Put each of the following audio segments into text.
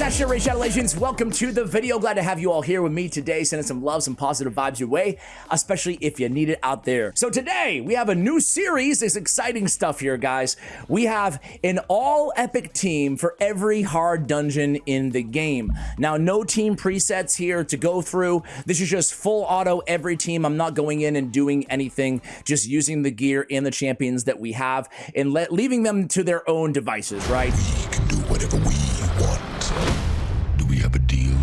Ash here, Shadow Legends. Welcome to the video. Glad to have you all here with me today, sending some love, some positive vibes your way, especially if you need it out there. So today, we have a new series. It's exciting stuff here, guys. We have an all-epic team for every hard dungeon in the game. Now, no team presets here to go through. This is just full auto, every team. I'm not going in and doing anything, just using the gear and the champions that we have and leaving them to their own devices, right? We can do whatever we want. Do we have a deal?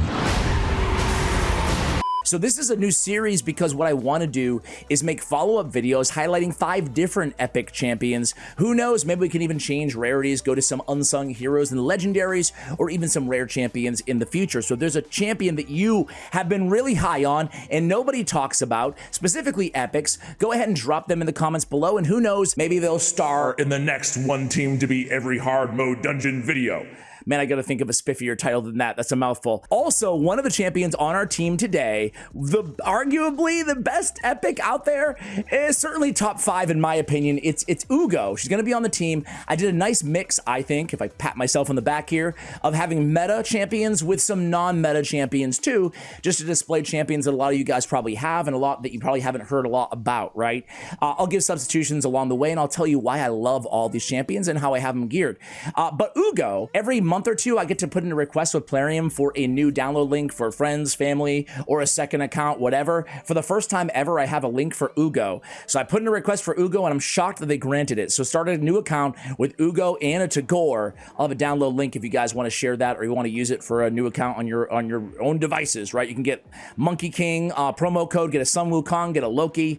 So this is a new series because what I want to do is make follow-up videos highlighting 5 different epic champions. Who knows, maybe we can even change rarities, go to some unsung heroes and legendaries, or even some rare champions in the future. So if there's a champion that you have been really high on and nobody talks about, specifically epics, go ahead and drop them in the comments below, and who knows, maybe they'll star In the next one team to beat every hard mode dungeon video. Man, I gotta think of a spiffier title than that. That's a mouthful. Also, one of the champions on our team today, arguably the best epic out there, is certainly top 5 in my opinion. It's Ugo. She's gonna be on the team. I did a nice mix, I think, if I pat myself on the back here, of having meta champions with some non-meta champions too, just to display champions that a lot of you guys probably have and a lot that you probably haven't heard a lot about, right? I'll give substitutions along the way, and I'll tell you why I love all these champions and how I have them geared. But Ugo, every month or two, I get to put in a request with Plarium for a new download link for friends, family, or a second account, whatever. For the first time ever, I have a link for Ugo. So I put in a request for Ugo, and I'm shocked that they granted it. So started a new account with Ugo and a Tagore. I'll have a download link if you guys want to share that or you want to use it for a new account on your own devices, right? You can get Monkey King promo code, get a Sun Wukong, get a Loki.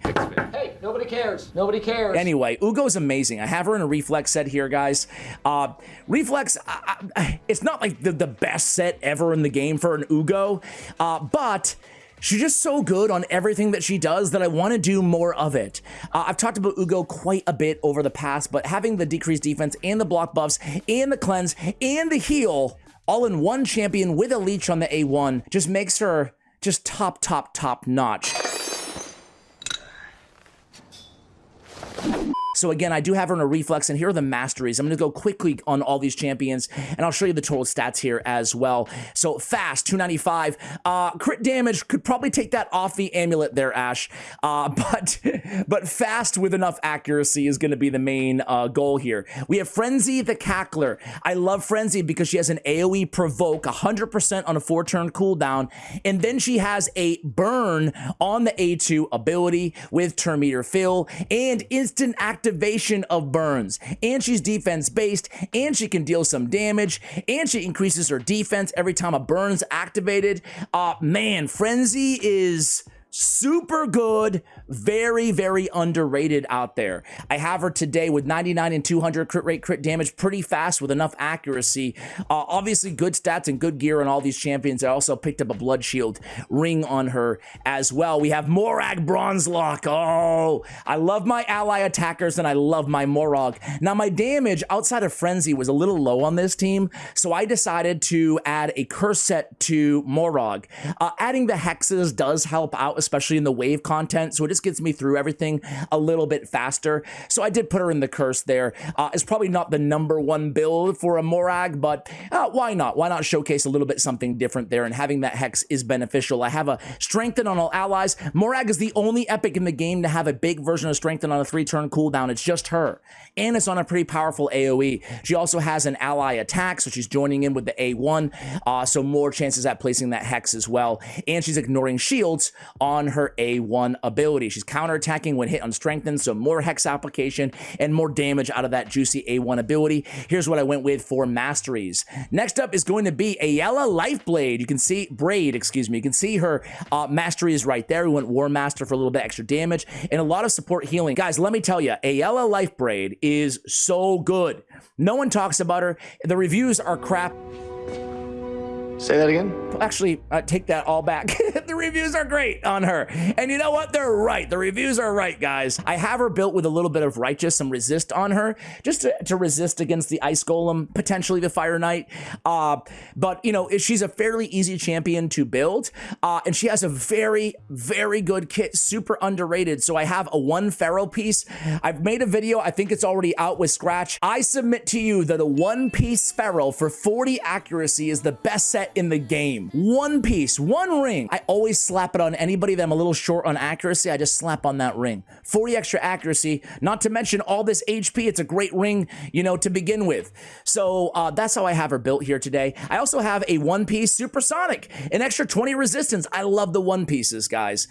Hey, nobody cares. Nobody cares. Anyway, Ugo's amazing. I have her in a Reflex set here, guys. Reflex, it's not like the best set ever in the game for an Ugo, but she's just so good on everything that she does that I want to do more of it. I've talked about Ugo quite a bit over the past, but having the decreased defense and the block buffs and the cleanse and the heal all in one champion with a leech on the A1 just makes her just top notch. So again, I do have her in a Reflex, and here are the masteries. I'm going to go quickly on all these champions, and I'll show you the total stats here as well. So fast, 295. Crit damage, could probably take that off the amulet there, Ash. But fast with enough accuracy is going to be the main goal here. We have Frenzy the Cackler. I love Frenzy because she has an AoE provoke, 100% on a 4-turn cooldown, and then she has a burn on the A2 ability with turn meter fill and instant activation of burns, and she's defense based, and she can deal some damage, and she increases her defense every time a burn's activated. Man, Frenzy is super good, very underrated out there. I have her today with 99 and 200 crit rate, crit damage, pretty fast with enough accuracy. Obviously good stats and good gear on all these champions. I also picked up a blood shield ring on her as well. We have Morag Bronze Lock. Oh, I love my ally attackers and I love my Morag. Now my damage outside of Frenzy was a little low on this team, so I decided to add a curse set to Morag. Adding the hexes does help out, especially in the wave content, so it just gets me through everything a little bit faster. So I did put her in the curse there. It's probably not the #1 build for a Morag, but why not? Why not showcase a little bit something different there, and having that hex is beneficial. I have a Strengthen on all allies. Morag is the only epic in the game to have a big version of Strengthen on a 3-turn cooldown. It's just her, and it's on a pretty powerful AoE. She also has an ally attack, so she's joining in with the A1, so more chances at placing that hex as well, and she's ignoring shields on her A1 ability. She's counterattacking when hit on Strengthen, so more hex application and more damage out of that juicy A1 ability. Here's what I went with for masteries. Next up is going to be Ayala Lifeblade. You can see, you can see her masteries right there. We went War Master for a little bit extra damage and a lot of support healing. Guys, let me tell you, Ayala Lifeblade is so good. No one talks about her. The reviews are crap. Say that again? Actually, take that all back. The reviews are great on her. And you know what? They're right. The reviews are right, guys. I have her built with a little bit of Righteous and Resist on her, just to resist against the Ice Golem, potentially the Fire Knight. But, you know, she's a fairly easy champion to build. And she has a very, very good kit, super underrated. So I have a 1 Feral piece. I've made a video. I think it's already out with Scratch. I submit to you that a 1-piece Feral for 40 accuracy is the best set in the game. 1 piece, 1 ring. I always slap it on anybody that I'm a little short on accuracy. I just slap on that ring. 40 extra accuracy, not to mention all this HP. It's a great ring, you know, to begin with. So that's how I have her built here today. I also have a 1-piece Supersonic, an extra 20 resistance. I love the 1 pieces, guys.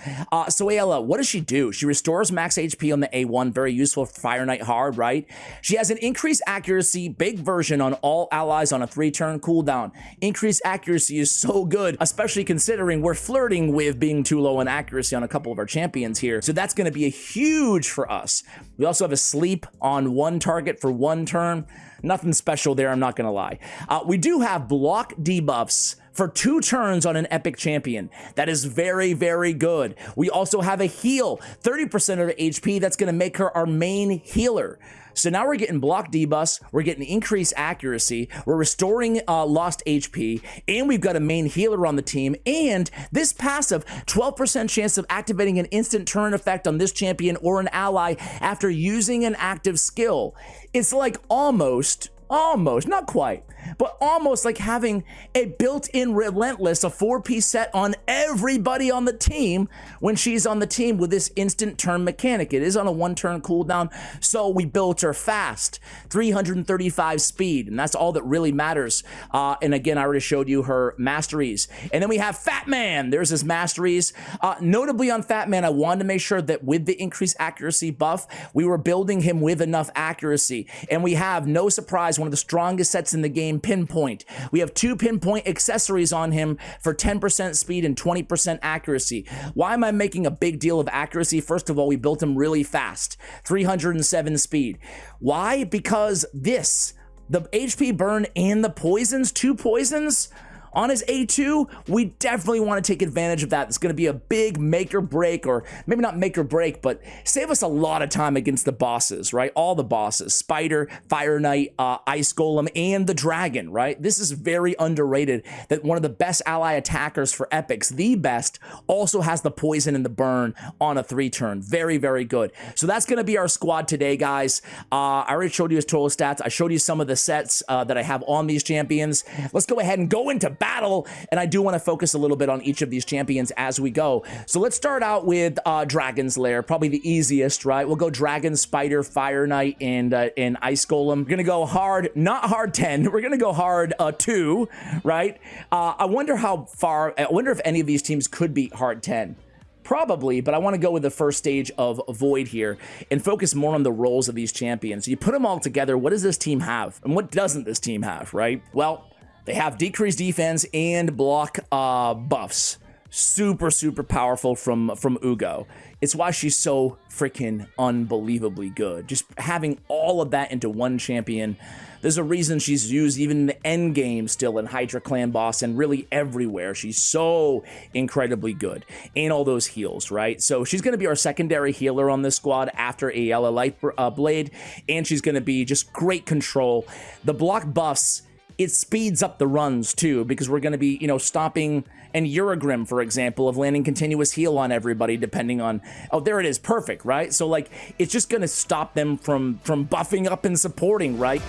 So Ayla, what does she do? She restores max HP on the A1, very useful for Fire Knight hard, right? She has an increased accuracy, big version on all allies on a 3-turn cooldown. Increased accuracy is so good, especially considering we're flirting with being too low in accuracy on a couple of our champions here. So that's going to be a huge for us. We also have a sleep on 1 target for 1 turn. Nothing special there, I'm not going to lie. We do have block debuffs for 2 turns on an epic champion. That is very, very good. We also have a heal, 30% of her HP. That's going to make her our main healer. So now we're getting block debuffs, we're getting increased accuracy, we're restoring lost HP, and we've got a main healer on the team, and this passive, 12% chance of activating an instant turn effect on this champion or an ally after using an active skill. It's like almost, not quite, but almost like having a built-in Relentless, a 4-piece set on everybody on the team when she's on the team with this instant turn mechanic. It is on a 1-turn cooldown, so we built her fast, 335 speed, and that's all that really matters. And again, I already showed you her masteries. And then we have Fat Man. There's his masteries. Notably on Fat Man, I wanted to make sure that with the increased accuracy buff, we were building him with enough accuracy. And we have, no surprise, one of the strongest sets in the game, Pinpoint. We have 2 Pinpoint accessories on him for 10% speed and 20% accuracy. Why am I making a big deal of accuracy? First of all, we built him really fast, 307 speed. Why? Because this, the HP burn and the poisons, 2 poisons on his A2, we definitely want to take advantage of that. It's going to be a big make or break, or maybe not make or break, but save us a lot of time against the bosses, right? All the bosses, Spider, Fire Knight, Ice Golem, and the Dragon, right? This is very underrated that one of the best ally attackers for epics, the best, also has the poison and the burn on a 3-turn. Very, very good. So that's going to be our squad today, guys. I already showed you his total stats. I showed you some of the sets that I have on these champions. Let's go ahead and go into battle, and I do want to focus a little bit on each of these champions as we go. So let's start out with Dragon's Lair, probably the easiest, right? We'll go Dragon, Spider, Fire Knight, and Ice Golem. We're gonna go hard, not hard 10. We're gonna go hard 2, right? I wonder if any of these teams could beat hard 10. Probably, but I want to go with the first stage of Void here and focus more on the roles of these champions. You put them all together, what does this team have? And what doesn't this team have, right? Well, they have decreased defense and block buffs. Super, super powerful from Ugo. It's why she's so freaking unbelievably good. Just having all of that into one champion. There's a reason she's used even in the end game still in Hydra Clan Boss and really everywhere. She's so incredibly good. And all those heals, right? So she's going to be our secondary healer on this squad after a Yellow Light Blade. And she's going to be just great control. The block buffs, it speeds up the runs too, because we're going to be, you know, stopping an Uragrim, for example, of landing continuous heal on everybody, depending on, oh, there it is, perfect, right? So like, it's just going to stop them from buffing up and supporting, right?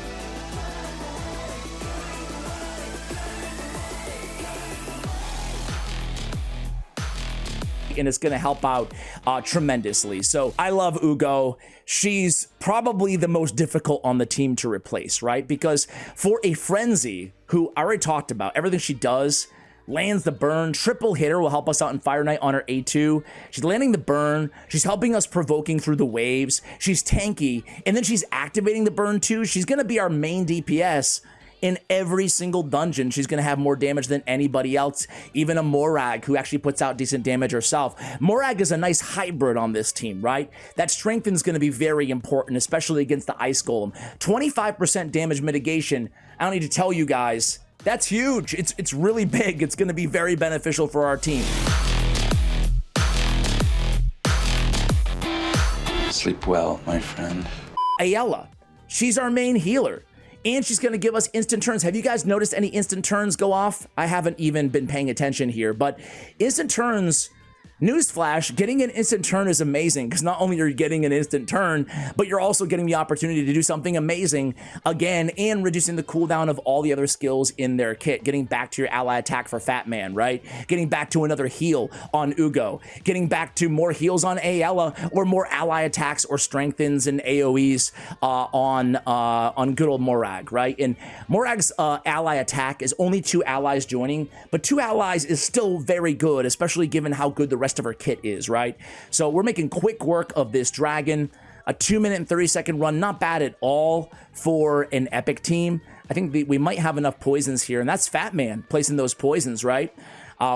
And it's going to help out tremendously. So I love Ugo. She's probably the most difficult on the team to replace, right? Because for a Frenzy, who I already talked about, everything she does, lands the burn, triple hitter will help us out in Fire Knight on her A2. She's landing the burn. She's helping us provoking through the waves. She's tanky. And then she's activating the burn too. She's going to be our main DPS in every single dungeon. She's going to have more damage than anybody else, even a Morag, who actually puts out decent damage herself. Morag is a nice hybrid on this team, right? That strength is going to be very important, especially against the Ice Golem. 25% damage mitigation. I don't need to tell you guys, That's huge. It's really big. It's going to be very beneficial for our team. Sleep well, my friend. Ayala, she's our main healer. And she's going to give us instant turns. Have you guys noticed any instant turns go off? I haven't even been paying attention here, but instant turns, newsflash, getting an instant turn is amazing because not only are you getting an instant turn, but you're also getting the opportunity to do something amazing again and reducing the cooldown of all the other skills in their kit. Getting back to your ally attack for Fat Man, right? Getting back to another heal on Ugo. Getting back to more heals on Ayala or more ally attacks or strengthens and AoEs on good old Morag, right? And Morag's ally attack is only 2 allies joining, but 2 allies is still very good, especially given how good the rest of her kit is, right? So we're making quick work of this dragon. A 2-minute and 30-second run, not bad at all for an epic team. I think we might have enough poisons here, and that's Fat Man placing those poisons, right?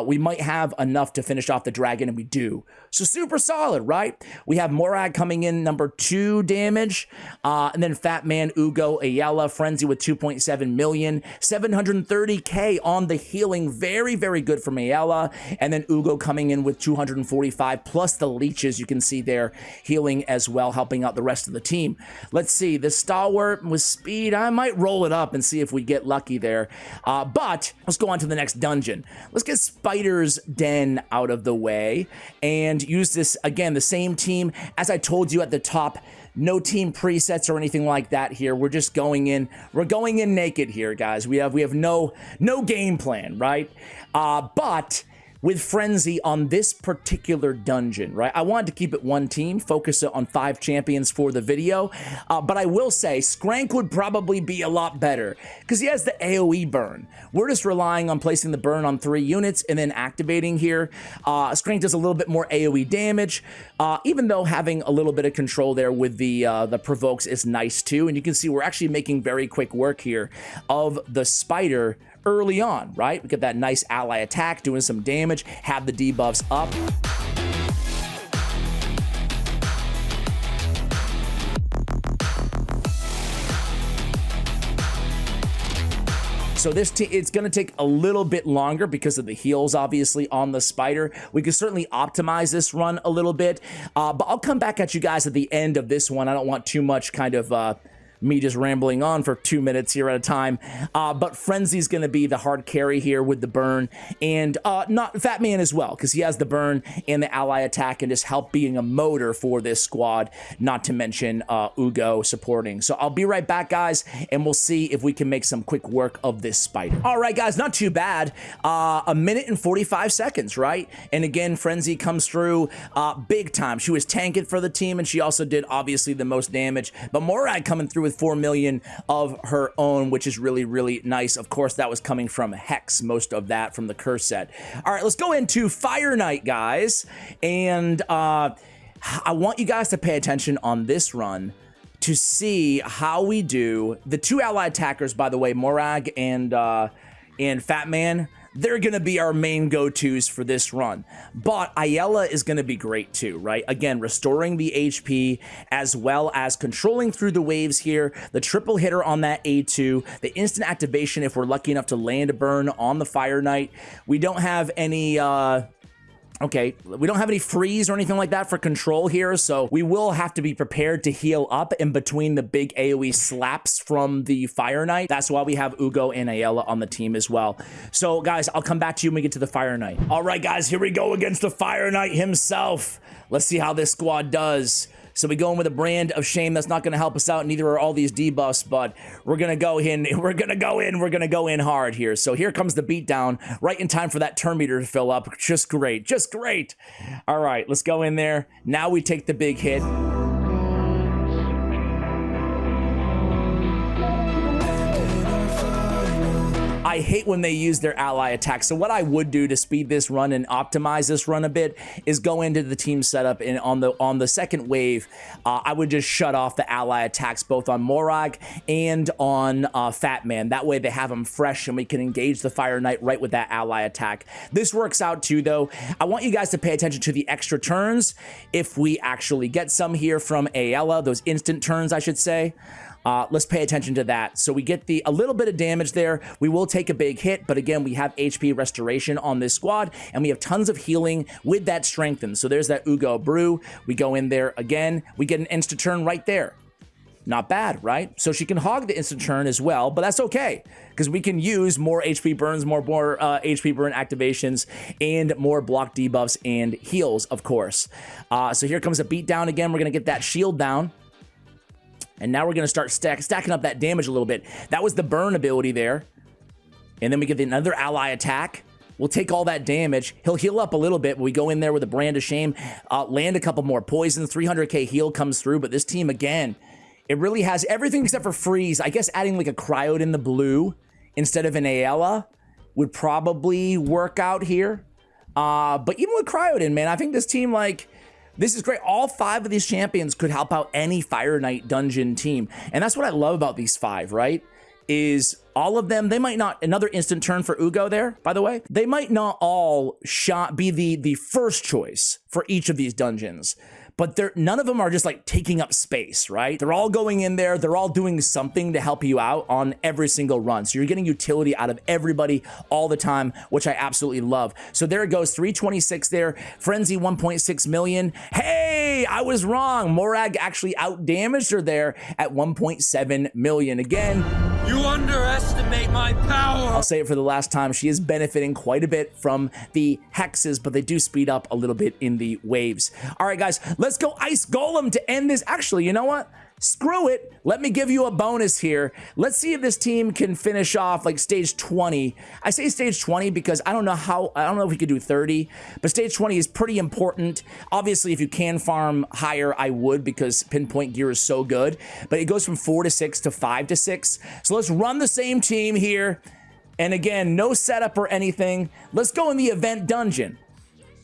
We might have enough to finish off the dragon, and we do. So super solid, right? We have Morag coming in number 2 damage, and then Fat Man, Ugo, Ayala, Frenzy with 2.7 million, 730k on the healing. Very, very good from Ayala. And then Ugo coming in with 245, plus the leeches you can see there healing as well, helping out the rest of the team. Let's see, the Stalwart with speed, I might roll it up and see if we get lucky there. But let's go on to the next dungeon. Let's get Spider's Den out of the way and use this, again, the same team. As I told you at the top, no team presets or anything like that here. We're just going in. We're going in naked here, guys. We have no game plan, right? But with Frenzy on this particular dungeon, right? I wanted to keep it one team, focus it on 5 champions for the video, but I will say Skrank would probably be a lot better because he has the AoE burn. We're just relying on placing the burn on 3 units and then activating here. Skrank does a little bit more AoE damage, even though having a little bit of control there with the provokes is nice too. And you can see we're actually making very quick work here of the Spider early on, right? We get that nice ally attack, doing some damage, have the debuffs up. So it's going to take a little bit longer because of the heals, obviously, on the Spider. We can certainly optimize this run a little bit, but I'll come back at you guys at the end of this one. I don't want too much kind of me just rambling on for 2 minutes here at a time. But Frenzy's going to be the hard carry here with the burn, and not Fat Man as well, because he has the burn and the ally attack and just help being a motor for this squad, not to mention Ugo supporting. So I'll be right back, guys, and we'll see if we can make some quick work of this Spider. All right, guys, not too bad. 1 minute and 45 seconds, right? And again, Frenzy comes through big time. She was tanking for the team, and she also did, obviously, the most damage. But Morag coming through with 4 million of her own, which is really, really nice. Of course, that was coming from Hex, most of that from the curse set. All right, let's go into Fire Knight, guys. And I want you guys to pay attention on this run to see how we do. The 2 ally attackers, by the way, Morag and Fat Man, they're going to be our main go-tos for this run. But Ayala is going to be great too, right? Again, restoring the HP as well as controlling through the waves here, the triple hitter on that A2, the instant activation if we're lucky enough to land a burn on the Fire Knight. We don't have any... Okay, we don't have any freeze or anything like that for control here, so we will have to be prepared to heal up in between the big AoE slaps from the Fire Knight. That's why we have Ugo and Ayala on the team as well. So, guys, I'll come back to you when we get to the Fire Knight. All right, guys, here we go against the Fire Knight himself. Let's see how this squad does. So we go in with a brand of shame that's not going to help us out. Neither are all these debuffs, but we're going to go in. We're going to go in hard here. So here comes the beatdown right in time for that turn meter to fill up. Just great. Just great. All right, let's go in there. Now we take the big hit. I hate when they use their ally attack. So what I would do to speed this run and optimize this run a bit is go into the team setup, and on the second wave, I would just shut off the ally attacks both on Morag and on Fat Man. That way they have them fresh and we can engage the Fire Knight right with that ally attack. This works out too, though. I want you guys to pay attention to the extra turns if we actually get some here from Ayala, those instant turns, I should say. Let's pay attention to that. So we get a little bit of damage there. We will take a big hit, but again, we have HP restoration on this squad, and we have tons of healing with that strengthen. So there's that Ugo Brew. We go in there again. We get an instant turn right there. Not bad, right? So she can hog the instant turn as well, but that's okay because we can use more HP burns, more HP burn activations, and more block debuffs and heals, of course. So here comes a beat down again. We're going to get that shield down. And now we're going to start stacking up that damage a little bit. That was the burn ability there. And then we get another ally attack. We'll take all that damage. He'll heal up a little bit. We go in there with a brand of shame, land a couple more poisons. 300k heal comes through. But this team, again, it really has everything except for freeze. I guess adding like a Cryode in the blue instead of an Ayala would probably work out here. But even with Cryode in, man, I think this team, like, this is great. All 5 of these champions could help out any Fire Knight dungeon team. And that's what I love about these 5, right? Is all of them, they might not, another instant turn for Ugo there, by the way. They might not all be the first choice for each of these dungeons. But none of them are just like taking up space, right? They're all going in there. They're all doing something to help you out on every single run. So you're getting utility out of everybody all the time, which I absolutely love. So there it goes, 326 there. Frenzy, 1.6 million. Hey, I was wrong. Morag actually out-damaged her there at 1.7 million. Again, you underestimate my power. I'll say it for the last time. She is benefiting quite a bit from the hexes, but they do speed up a little bit in the waves. All right, guys, let's go Ice Golem to end this. Actually, you know what? Screw it. Let me give you a bonus here. Let's see if this team can finish off like stage 20. I say stage 20 because I don't know if we could do 30, but stage 20 is pretty important. Obviously, if you can farm higher, I would because pinpoint gear is so good, but it goes from 4 to 6 to 5 to 6. So let's run the same team here. And again, no setup or anything. Let's go in the event dungeon.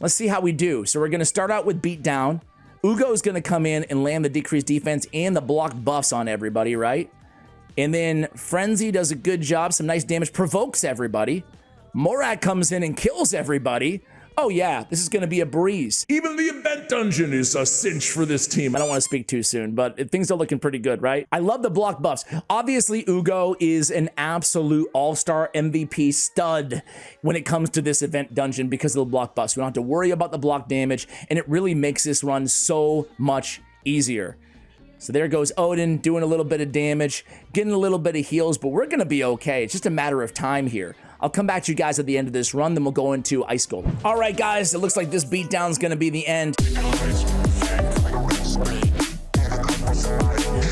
Let's see how we do. So we're going to start out with beatdown. Ugo's going to come in and land the decreased defense and the block buffs on everybody, right? And then Frenzy does a good job. Some nice damage. Provokes everybody. Morag comes in and kills everybody. Oh yeah, this is going to be a breeze. Even the event dungeon is a cinch for this team. I don't want to speak too soon, but things are looking pretty good, right? I love the block buffs. Obviously, Ugo is an absolute all-star MVP stud when it comes to this event dungeon because of the block buffs. We don't have to worry about the block damage, and it really makes this run so much easier. So there goes Odin doing a little bit of damage, getting a little bit of heals, but we're going to be okay. It's just a matter of time here. I'll come back to you guys at the end of this run, then we'll go into Ice Golem. All right, guys, it looks like this beatdown is going to be the end.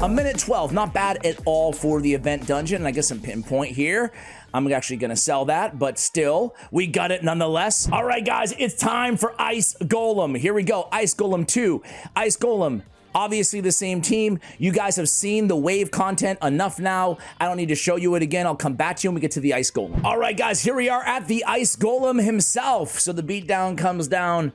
A minute 12, not bad at all for the event dungeon. I guess some pinpoint here. I'm actually going to sell that, but still, we got it nonetheless. All right, guys, it's time for Ice Golem. Here we go, Ice Golem 2. Ice Golem. Obviously the same team. You guys have seen the wave content enough now. I don't need to show you it again. I'll come back to you when we get to the Ice Golem. All right, guys, here we are at the Ice Golem himself. So the beatdown comes down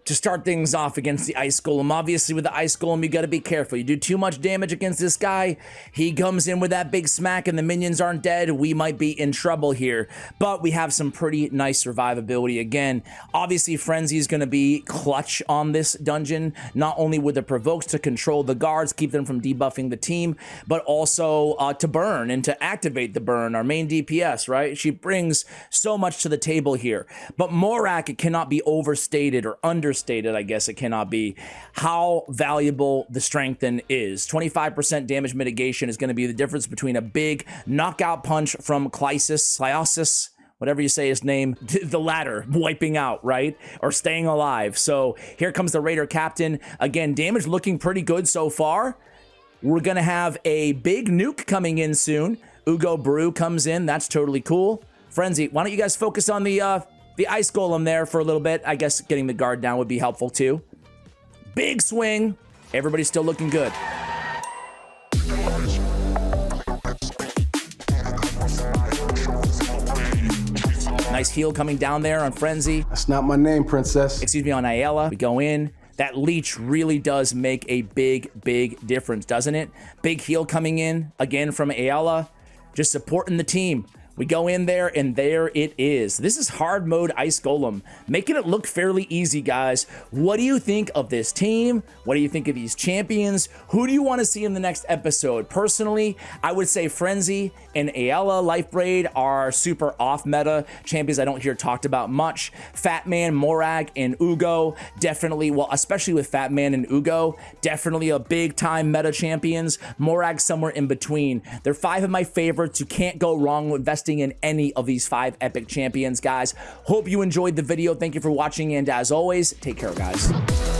to start things off against the Ice Golem. Obviously, with the Ice Golem, you got to be careful. You do too much damage against this guy, he comes in with that big smack and the minions aren't dead, we might be in trouble here. But we have some pretty nice survivability again. Obviously, Frenzy is going to be clutch on this dungeon, not only with the provokes to control the guards, keep them from debuffing the team, but also to burn and to activate the burn, our main DPS, right? She brings so much to the table here. But Morak, it cannot be overstated or understated, I guess it cannot be, how valuable the strengthen is. 25% damage mitigation is going to be the difference between a big knockout punch from Clysis, whatever you say his name, the latter, wiping out, right? Or staying alive. So here comes the Raider Captain. Again, damage looking pretty good so far. We're going to have a big nuke coming in soon. Ugo Brew comes in. That's totally cool. Frenzy, why don't you guys focus on the Ice Golem there for a little bit. I guess getting the guard down would be helpful too. Big swing. Everybody's still looking good. Nice heal coming down there on Frenzy. That's not my name, princess. Excuse me, on Ayala. We go in. That leech really does make a big, big difference, doesn't it? Big heal coming in again from Ayala. Just supporting the team. We go in there, and there it is. This is hard mode Ice Golem, making it look fairly easy, guys. What do you think of this team? What do you think of these champions? Who do you want to see in the next episode? Personally, I would say Frenzy and Ayala Lifebraid are super off-meta champions I don't hear talked about much. Fat Man, Morag, and Ugo, definitely, well, especially with Fat Man and Ugo, definitely a big-time meta champions. Morag somewhere in between. They're 5 of my favorites. You can't go wrong with investing in any of these 5 epic champions, guys. Hope you enjoyed the video. Thank you for watching, and as always, take care, guys.